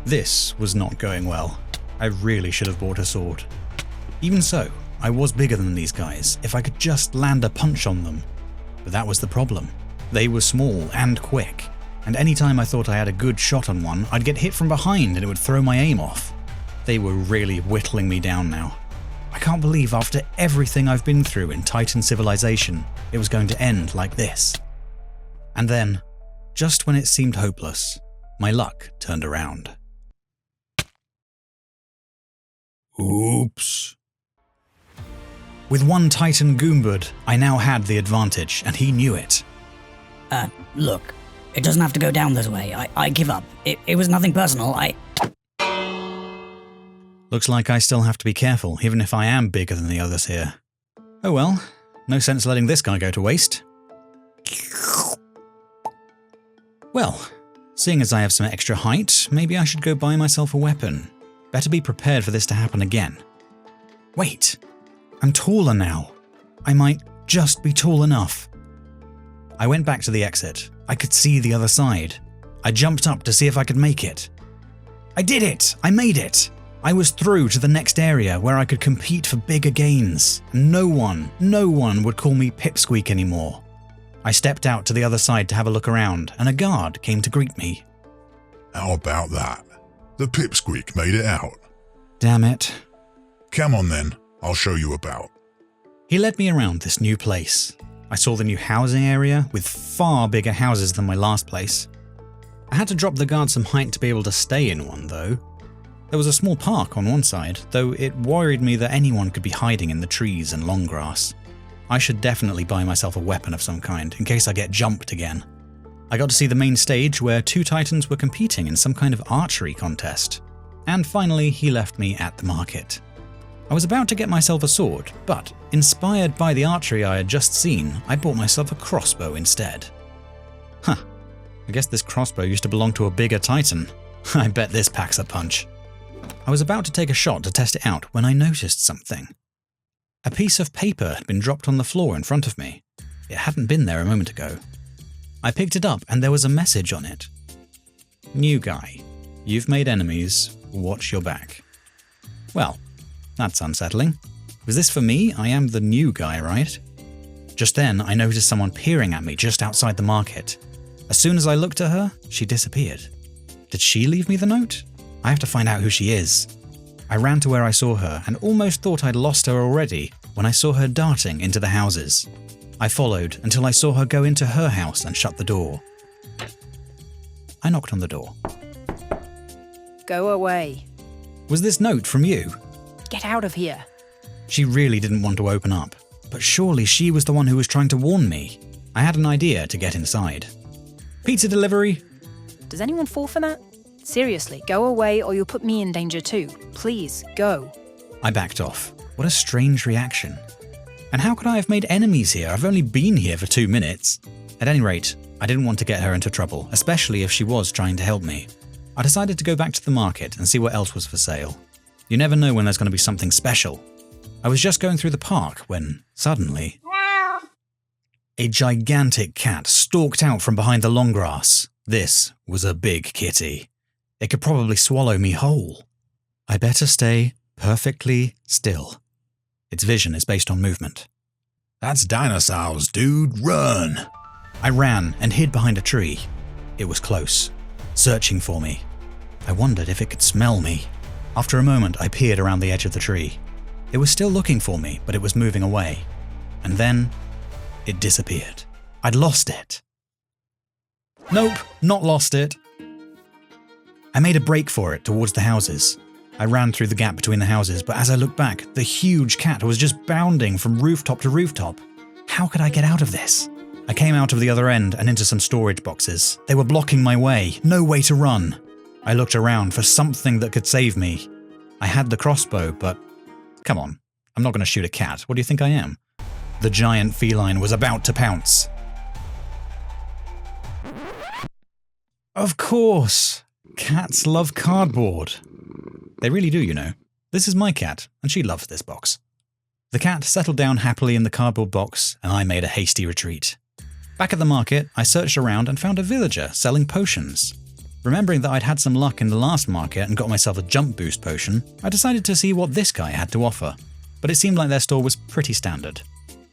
This was not going well. I really should have bought a sword. Even so, I was bigger than these guys if I could just land a punch on them. But that was the problem. They were small and quick, and anytime I thought I had a good shot on one, I'd get hit from behind and it would throw my aim off. They were really whittling me down now. I can't believe after everything I've been through in Titan civilization, it was going to end like this. And then, just when it seemed hopeless, my luck turned around. Oops. With one Titan Goombud, I now had the advantage, and he knew it. Look, it doesn't have to go down this way. I give up. It was nothing personal. Looks like I still have to be careful, even if I am bigger than the others here. Oh well, no sense letting this guy go to waste. Well, seeing as I have some extra height, maybe I should go buy myself a weapon. Better be prepared for this to happen again. Wait, I'm taller now. I might just be tall enough. I went back to the exit. I could see the other side. I jumped up to see if I could make it. I did it! I made it! I was through to the next area where I could compete for bigger gains. No one would call me Pipsqueak anymore. I stepped out to the other side to have a look around, and a guard came to greet me. How about that? The Pipsqueak made it out. Damn it. Come on then, I'll show you about. He led me around this new place. I saw the new housing area with far bigger houses than my last place. I had to drop the guard some height to be able to stay in one though. There was a small park on one side, though it worried me that anyone could be hiding in the trees and long grass. I should definitely buy myself a weapon of some kind in case I get jumped again. I got to see the main stage where two Titans were competing in some kind of archery contest. And finally, he left me at the market. I was about to get myself a sword, but inspired by the archery I had just seen, I bought myself a crossbow instead. Huh, I guess this crossbow used to belong to a bigger Titan. I bet this packs a punch. I was about to take a shot to test it out when I noticed something. A piece of paper had been dropped on the floor in front of me. It hadn't been there a moment ago. I picked it up and there was a message on it. New guy. You've made enemies. Watch your back. Well, that's unsettling. Was this for me? I am the new guy, right? Just then, I noticed someone peering at me just outside the market. As soon as I looked at her, she disappeared. Did she leave me the note? I have to find out who she is. I ran to where I saw her and almost thought I'd lost her already when I saw her darting into the houses. I followed until I saw her go into her house and shut the door. I knocked on the door. Go away. Was this note from you? Get out of here. She really didn't want to open up, but surely she was the one who was trying to warn me. I had an idea to get inside. Pizza delivery? Does anyone fall for that? Seriously, go away or you'll put me in danger too. Please, go. I backed off. What a strange reaction. And how could I have made enemies here? I've only been here for 2 minutes. At any rate, I didn't want to get her into trouble, especially if she was trying to help me. I decided to go back to the market and see what else was for sale. You never know when there's going to be something special. I was just going through the park when, suddenly, a gigantic cat stalked out from behind the long grass. This was a big kitty. It could probably swallow me whole. I better stay perfectly still. Its vision is based on movement. That's dinosaurs, dude, run! I ran and hid behind a tree. It was close, searching for me. I wondered if it could smell me. After a moment, I peered around the edge of the tree. It was still looking for me, but it was moving away. And then, it disappeared. I'd lost it. Nope, not lost it. I made a break for it towards the houses. I ran through the gap between the houses, but as I looked back, the huge cat was just bounding from rooftop to rooftop. How could I get out of this? I came out of the other end and into some storage boxes. They were blocking my way, no way to run. I looked around for something that could save me. I had the crossbow, but come on, I'm not going to shoot a cat. What do you think I am? The giant feline was about to pounce. Of course! Cats love cardboard. They really do, you know. This is my cat, and she loves this box. The cat settled down happily in the cardboard box, and I made a hasty retreat. Back at the market, I searched around and found a villager selling potions. Remembering that I'd had some luck in the last market and got myself a jump boost potion, I decided to see what this guy had to offer, but it seemed like their store was pretty standard.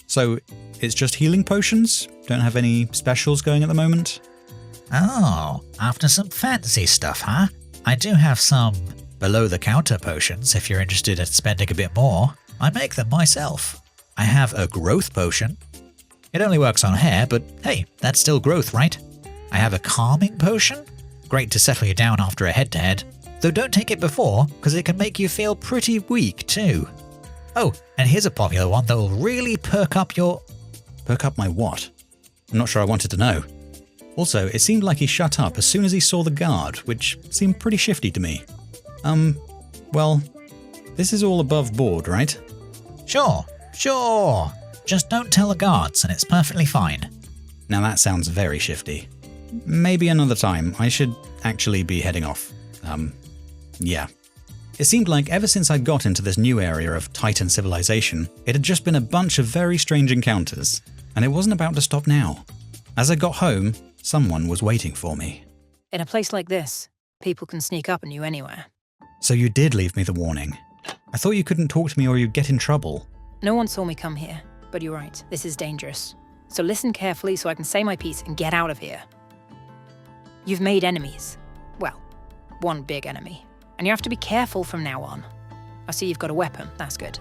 So, it's just healing potions? Don't have any specials going at the moment? Oh, after some fancy stuff, huh? I do have some below-the-counter potions if you're interested in spending a bit more. I make them myself. I have a growth potion. It only works on hair, but hey, that's still growth, right? I have a calming potion. Great to settle you down after a head-to-head. Though don't take it before, because it can make you feel pretty weak too. Oh, and here's a popular one that will really perk up your... Perk up my what? I'm not sure I wanted to know. Also, it seemed like he shut up as soon as he saw the guard, which seemed pretty shifty to me. Well, this is all above board, right? Sure. Just don't tell the guards and it's perfectly fine. Now that sounds very shifty. Maybe another time. I should actually be heading off. Yeah. It seemed like ever since I'd got into this new area of Titan civilization, it had just been a bunch of very strange encounters, and it wasn't about to stop now. As I got home, someone was waiting for me. In a place like this, people can sneak up on you anywhere. So you did leave me the warning. I thought you couldn't talk to me or you'd get in trouble. No one saw me come here, but you're right, this is dangerous. So listen carefully so I can say my piece and get out of here. You've made enemies. Well, one big enemy. And you have to be careful from now on. I see you've got a weapon, that's good.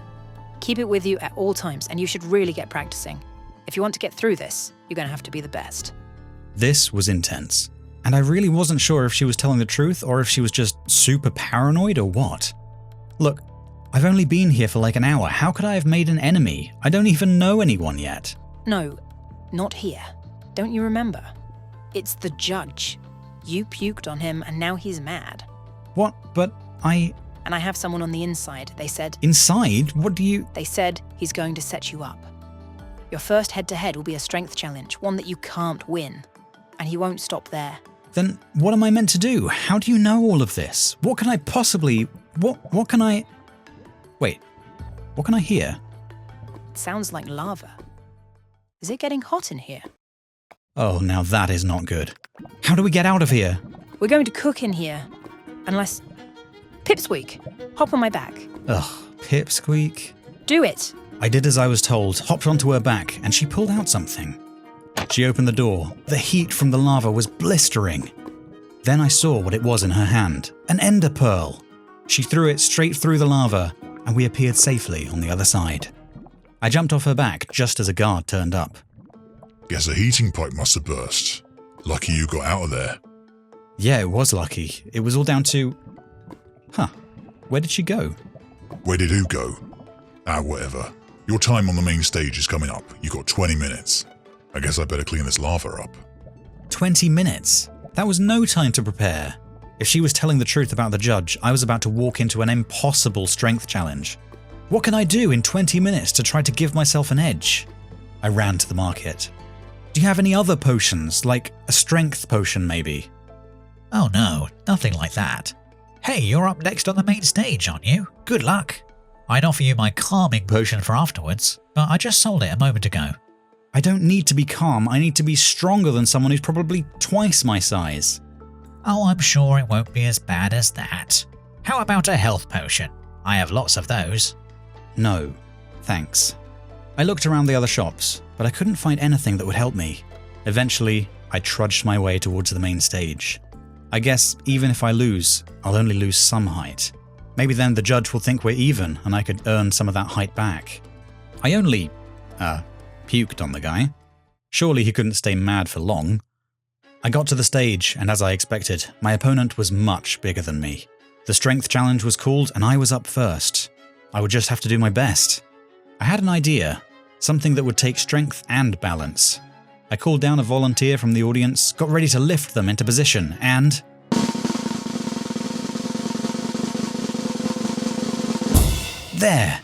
Keep it with you at all times, and you should really get practicing. If you want to get through this, you're going to have to be the best. This was intense, and I really wasn't sure if she was telling the truth or if she was just super paranoid or what. Look, I've only been here for like an hour. How could I have made an enemy? I don't even know anyone yet. No, not here. Don't you remember? It's the judge. You puked on him and now he's mad. What? But I... And I have someone on the inside. They said... Inside? What do you... They said he's going to set you up. Your first head-to-head will be a strength challenge, one that you can't win. And he won't stop there. Then what am I meant to do? How do you know all of this? What can I possibly... What can I... Wait, what can I hear? It sounds like lava. Is it getting hot in here? Oh, now that is not good. How do we get out of here? We're going to cook in here. Unless... Pipsqueak, hop on my back. Ugh, Pipsqueak. Do it! I did as I was told, hopped onto her back, and she pulled out something. She opened the door. The heat from the lava was blistering. Then I saw what it was in her hand, an ender pearl. She threw it straight through the lava, and we appeared safely on the other side. I jumped off her back just as a guard turned up. Guess a heating pipe must have burst. Lucky you got out of there. Yeah, it was lucky. It was all down to... Huh. Where did she go? Where did who go? Whatever. Your time on the main stage is coming up. You got 20 minutes. I guess I better clean this lava up. 20 minutes? That was no time to prepare. If she was telling the truth about the judge, I was about to walk into an impossible strength challenge. What can I do in 20 minutes to try to give myself an edge? I ran to the market. Do you have any other potions, like a strength potion maybe? Oh no, nothing like that. Hey, you're up next on the main stage, aren't you? Good luck. I'd offer you my calming potion for afterwards, but I just sold it a moment ago. I don't need to be calm, I need to be stronger than someone who's probably twice my size. Oh, I'm sure it won't be as bad as that. How about a health potion? I have lots of those. No, thanks. I looked around the other shops, but I couldn't find anything that would help me. Eventually, I trudged my way towards the main stage. I guess even if I lose, I'll only lose some height. Maybe then the judge will think we're even and I could earn some of that height back. I only, puked on the guy. Surely he couldn't stay mad for long. I got to the stage, and as I expected, my opponent was much bigger than me. The strength challenge was called, and I was up first. I would just have to do my best. I had an idea, something that would take strength and balance. I called down a volunteer from the audience, got ready to lift them into position, and... There!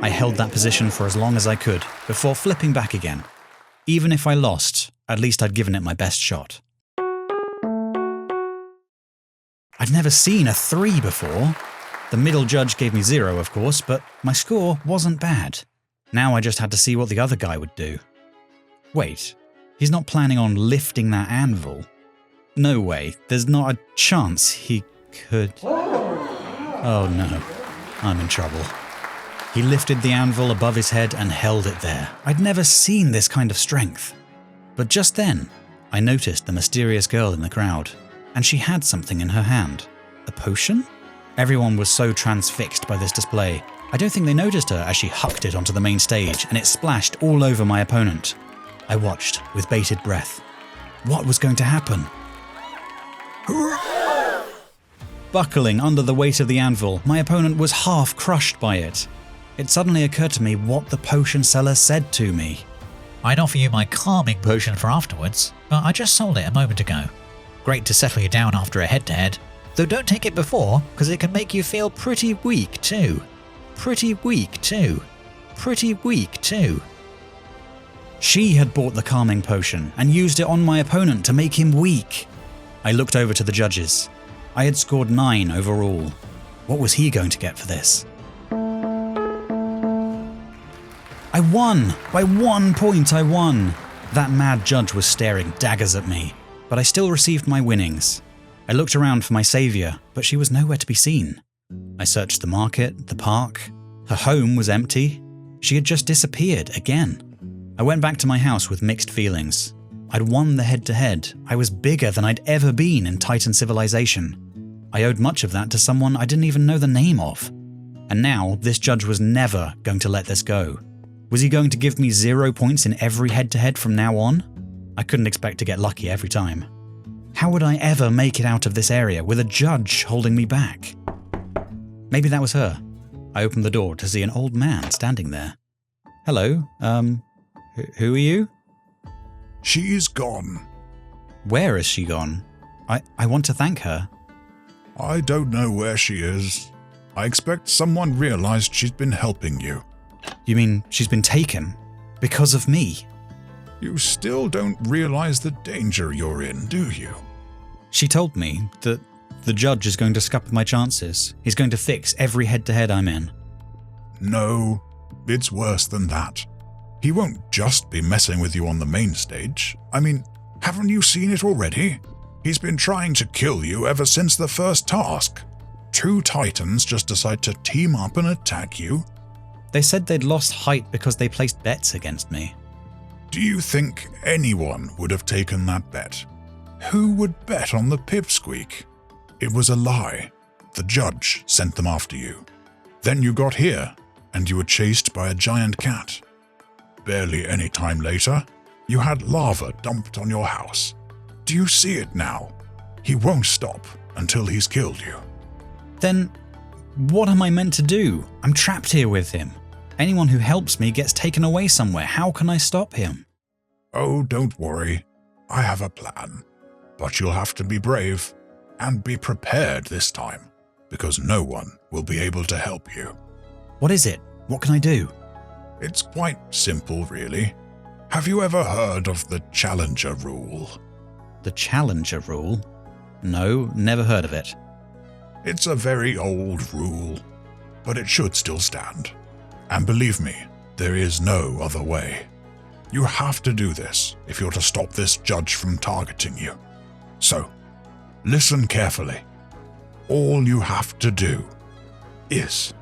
I held that position for as long as I could, before flipping back again. Even if I lost, at least I'd given it my best shot. I'd never seen a 3 before. The middle judge gave me 0, of course, but my score wasn't bad. Now I just had to see what the other guy would do. Wait, he's not planning on lifting that anvil. No way. There's not a chance he could... Oh no. I'm in trouble. He lifted the anvil above his head and held it there. I'd never seen this kind of strength. But just then, I noticed the mysterious girl in the crowd, and she had something in her hand. A potion? Everyone was so transfixed by this display. I don't think they noticed her as she hucked it onto the main stage, and it splashed all over my opponent. I watched with bated breath. What was going to happen? Buckling under the weight of the anvil, my opponent was half crushed by it. It suddenly occurred to me what the potion seller said to me. I'd offer you my calming potion for afterwards, but I just sold it a moment ago. Great to settle you down after a head-to-head, though don't take it before, because it can make you feel pretty weak too. Pretty weak too. Pretty weak too. She had bought the calming potion and used it on my opponent to make him weak. I looked over to the judges. I had scored 9 overall. What was he going to get for this? I won! By 1 point I won! That mad judge was staring daggers at me, but I still received my winnings. I looked around for my saviour, but she was nowhere to be seen. I searched the market, the park. Her home was empty. She had just disappeared again. I went back to my house with mixed feelings. I'd won the head-to-head. I was bigger than I'd ever been in Titan civilization. I owed much of that to someone I didn't even know the name of. And now, this judge was never going to let this go. Was he going to give me 0 points in every head-to-head from now on? I couldn't expect to get lucky every time. How would I ever make it out of this area with a judge holding me back? Maybe that was her. I opened the door to see an old man standing there. Hello, who are you? She is gone. Where is she gone? I want to thank her. I don't know where she is. I expect someone realized she's been helping you. You mean she's been taken? Because of me? You still don't realize the danger you're in, do you? She told me that the judge is going to scupper my chances. He's going to fix every head-to-head I'm in. No, it's worse than that. He won't just be messing with you on the main stage. I mean, haven't you seen it already? He's been trying to kill you ever since the first task. 2 Titans just decide to team up and attack you. They said they'd lost height because they placed bets against me. Do you think anyone would have taken that bet? Who would bet on the pipsqueak? It was a lie. The judge sent them after you. Then you got here, and you were chased by a giant cat. Barely any time later, you had lava dumped on your house. Do you see it now? He won't stop until he's killed you. Then, what am I meant to do? I'm trapped here with him. Anyone who helps me gets taken away somewhere. How can I stop him? Oh, don't worry. I have a plan. But you'll have to be brave and be prepared this time, because no one will be able to help you. What is it? What can I do? It's quite simple, really. Have you ever heard of the Challenger Rule? The Challenger Rule? No, never heard of it. It's a very old rule, but it should still stand. And believe me, there is no other way. You have to do this if you're to stop this judge from targeting you. So, listen carefully. All you have to do is